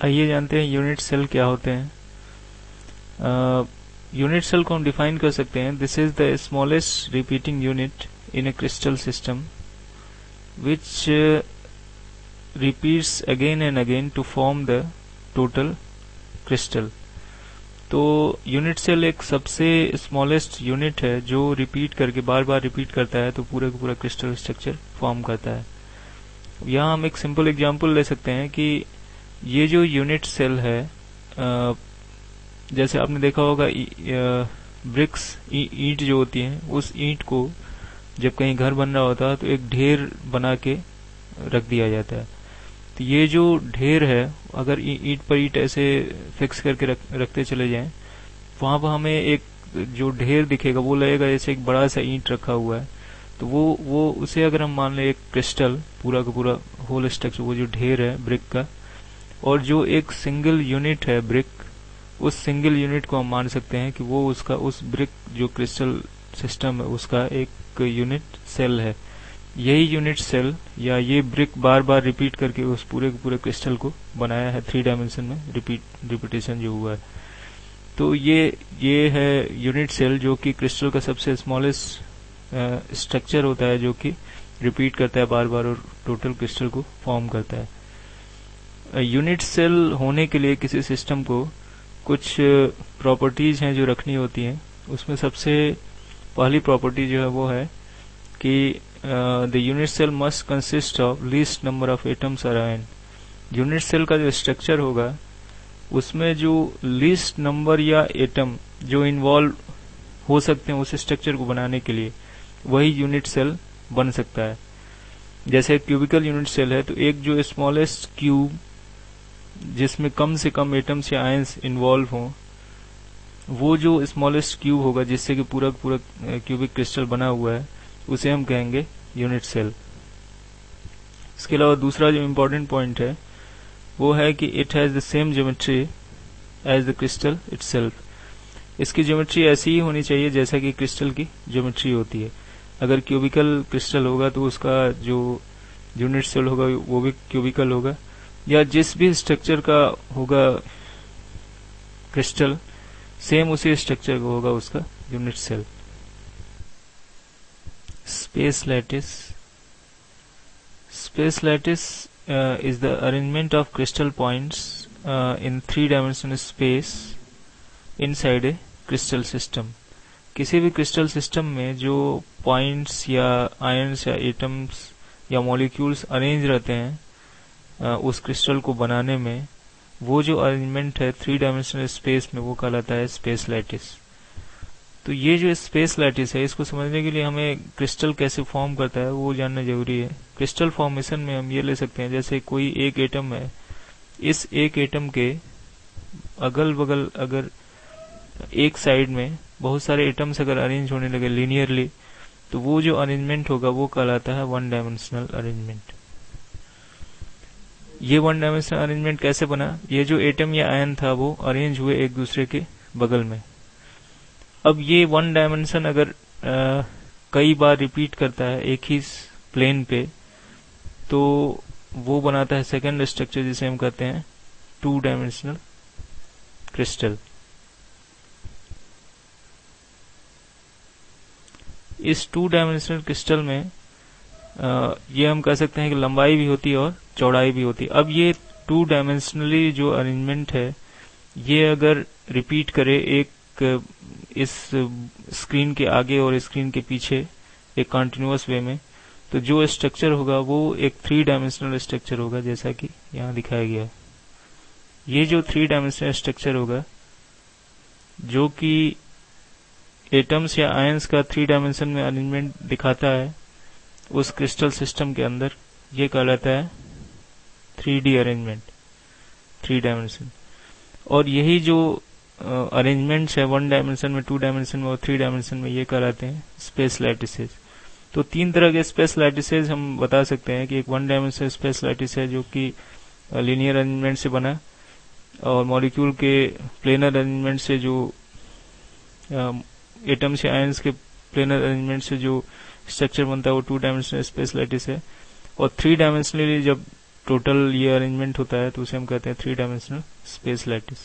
आइए जानते हैं यूनिट सेल क्या होते हैं। यूनिट सेल को हम डिफाइन कर सकते हैं, this is the smallest repeating unit in A crystal system which repeats again and again to form the total crystal। तो यूनिट सेल एक सबसे स्मॉलेस्ट यूनिट है जो रिपीट करके बार बार रिपीट करता है तो पूरा का पूरा क्रिस्टल स्ट्रक्चर फॉर्म करता है। यहाँ हम एक सिंपल एग्जांपल ले सकते हैं कि ये जो यूनिट सेल है, जैसे आपने देखा होगा ब्रिक्स ईंट जो होती हैं, उस ईंट को जब कहीं घर बन रहा होता है तो एक ढेर बना के रख दिया जाता है। तो ये जो ढेर है, अगर ईंट पर ईंट ऐसे फिक्स करके रखते चले जाएं, वहां पर हमें एक जो ढेर दिखेगा वो लगेगा जैसे एक बड़ा सा ईंट रखा हुआ है। तो वो उसे अगर हम मान लें एक क्रिस्टल, पूरा का पूरा होल स्ट्रक्चर, वो जो ढेर है ब्रिक का, और जो एक सिंगल यूनिट है ब्रिक, उस सिंगल यूनिट को हम मान सकते हैं कि वो उसका उस ब्रिक जो क्रिस्टल सिस्टम है उसका एक यूनिट सेल है। यही यूनिट सेल या ये ब्रिक बार बार रिपीट करके उस पूरे के पूरे क्रिस्टल को बनाया है, 3 डायमेंशन में रिपीटेशन जो हुआ है। तो ये है यूनिट सेल जो कि क्रिस्टल का सबसे स्मॉलेस्ट स्ट्रक्चर होता है, जो कि रिपीट करता है बार बार और टोटल क्रिस्टल को फॉर्म करता है। यूनिट सेल होने के लिए किसी सिस्टम को कुछ प्रॉपर्टीज हैं जो रखनी होती हैं। उसमें सबसे पहली प्रॉपर्टी जो है वो है कि the unit cell must consist of least number of atoms और आयन। यूनिट सेल का जो स्ट्रक्चर होगा उसमें जो लीस्ट नंबर या एटम जो इन्वॉल्व हो सकते हैं उस स्ट्रक्चर को बनाने के लिए, वही यूनिट सेल बन सकता है। जैसे क्यूबिकल यूनिट सेल है तो एक जो स्मॉलेस्ट क्यूब जिसमें कम से कम एटम्स या आयन्स इन्वॉल्व हों, वो जो स्मॉलेस्ट क्यूब होगा जिससे कि पूरा पूरा क्यूबिक क्रिस्टल बना हुआ है, उसे हम कहेंगे यूनिट सेल। इसके अलावा दूसरा जो इम्पोर्टेंट पॉइंट है वो है कि it has the same geometry as the crystal itself. इसकी ज्योमेट्री ऐसी ही होनी चाहिए जैसा कि क्रिस्टल की ज्योमेट्री होती है। अगर क्यूबिकल क्रिस्टल होगा तो उसका जो यूनिट सेल होगा वो भी क्यूबिकल होगा, या जिस भी स्ट्रक्चर का होगा क्रिस्टल, सेम उसी स्ट्रक्चर का होगा उसका unit cell. Space lattice. Space lattice is the arrangement of crystal points in 3-dimensional space inside a crystal system। किसी भी क्रिस्टल सिस्टम में जो पॉइंट्स या आयन्स या एटम्स या मॉलिक्यूल्स अरेंज रहते हैं उस क्रिस्टल को बनाने में, वो जो अरेंजमेंट है 3-dimensional स्पेस में, वो कहलाता है स्पेस लैटिस। तो ये जो स्पेस लैटिस है, इसको समझने के लिए हमें क्रिस्टल कैसे फॉर्म करता है वो जानना जरूरी है। क्रिस्टल फॉर्मेशन में हम ये ले सकते हैं, जैसे कोई एक एटम है, इस एक एटम के अगल बगल अगर एक साइड में बहुत सारे एटम्स अगर अरेंज होने लगे लीनियरली, तो वो जो अरेंजमेंट होगा वो कहलाता है 1-डायमेंशनल अरेंजमेंट। ये 1-डायमेंशनल अरेंजमेंट कैसे बना? ये जो एटम या आयन था वो अरेंज हुए एक दूसरे के बगल में। अब ये 1 डायमेंशन अगर कई बार रिपीट करता है एक ही प्लेन पे, तो वो बनाता है सेकेंड स्ट्रक्चर जिसे हम कहते हैं 2-डायमेंशनल क्रिस्टल। इस 2-डायमेंशनल क्रिस्टल में ये हम कह सकते हैं कि लंबाई भी होती है और चौड़ाई भी होती है। अब ये 2-डायमेंशनली जो अरेंजमेंट है, ये अगर रिपीट करे एक इस स्क्रीन के आगे और स्क्रीन के पीछे एक कंटिन्यूअस वे में, तो जो स्ट्रक्चर होगा वो एक 3-डायमेंशनल स्ट्रक्चर होगा, जैसा कि यहाँ दिखाया गया है। ये जो 3-डायमेंशनल स्ट्रक्चर होगा जो कि एटम्स या आयंस का 3 डायमेंशन में अरेंजमेंट दिखाता है उस क्रिस्टल सिस्टम के अंदर, ये कहलाता है 3D अरेंजमेंट, 3 डायमेंशन। और यही जो अरेंजमेंट्स है 1 डायमेंशन में, 2 डायमेंशन में और 3 डायमेंशन में, ये कहलाते हैं स्पेस लैटिसेस। तो 3 तरह के स्पेस लैटिसेस हम बता सकते हैं कि एक 1 डायमेंशनल स्पेस लैटिस है जो कि लीनियर अरेंजमेंट से बना, और मॉलिक्यूल के प्लेनर अरेंजमेंट से जो एटम्स या आयंस के प्लेनर अरेंजमेंट से जो स्ट्रक्चर बनता है वो 2 डायमेंशनल स्पेस लैटिस है। और 3 डायमेंशनली जब टोटल ये अरेंजमेंट होता है तो उसे हम कहते हैं 3 डायमेंशनल स्पेस लैटिस।